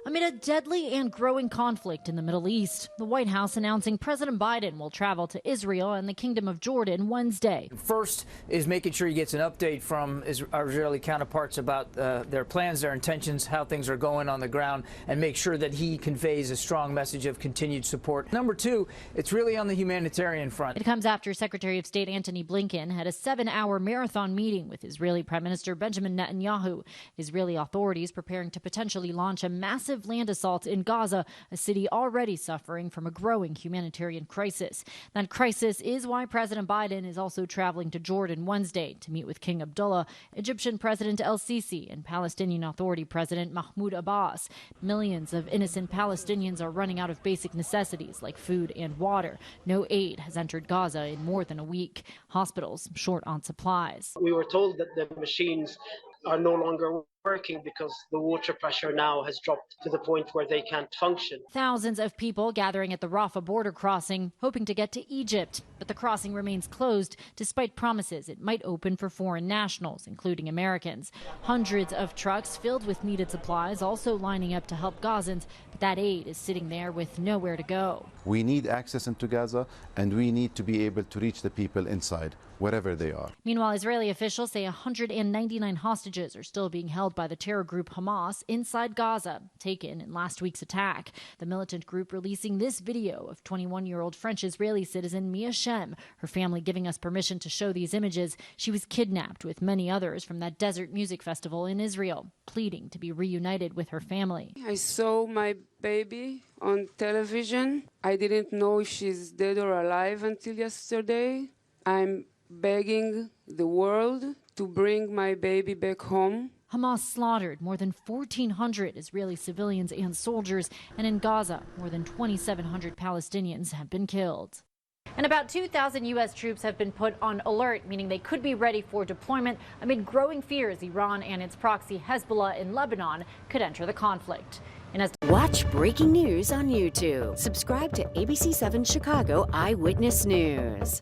Amid a deadly and growing conflict in the Middle East, the White House announcing President Biden will travel to Israel and the Kingdom of Jordan Wednesday. First is making sure he gets an update from our Israeli counterparts about their plans, their intentions, how things are going on the ground, and make sure that he conveys a strong message of continued support. Number two, it's really on the humanitarian front. It comes after Secretary of State Antony Blinken had a 7-hour marathon meeting with Israeli Prime Minister Benjamin Netanyahu. Israeli authorities preparing to potentially launch a massive land assault in Gaza, a city already suffering from a growing humanitarian crisis. That crisis is why President Biden is also traveling to Jordan Wednesday to meet with King Abdullah, Egyptian President el-Sisi, and Palestinian Authority President Mahmoud Abbas. Millions of innocent Palestinians are running out of basic necessities like food and water. No aid has entered Gaza in more than a week. Hospitals short on supplies. We were told that the machines are no longer working because the water pressure now has dropped to the point where they can't function. Thousands of people gathering at the Rafah border crossing, hoping to get to Egypt. But the crossing remains closed despite promises it might open for foreign nationals, including Americans. Hundreds of trucks filled with needed supplies also lining up to help Gazans, but that aid is sitting there with nowhere to go. We need access into Gaza, and we need to be able to reach the people inside, wherever they are. Meanwhile, Israeli officials say 199 hostages are still being held by the terror group Hamas inside Gaza, taken in last week's attack. The militant group releasing this video of 21-year-old French-Israeli citizen Mia Shem, her family giving us permission to show these images. She was kidnapped with many others from that desert music festival in Israel, pleading to be reunited with her family. I saw my baby on television. I didn't know if she's dead or alive until yesterday. I'm begging the world to bring my baby back home. Hamas slaughtered more than 1,400 Israeli civilians and soldiers, and in Gaza, more than 2,700 Palestinians have been killed. And about 2,000 U.S. troops have been put on alert, meaning they could be ready for deployment amid growing fears Iran and its proxy Hezbollah in Lebanon could enter the conflict. Watch breaking news on YouTube. Subscribe to ABC7 Chicago Eyewitness News.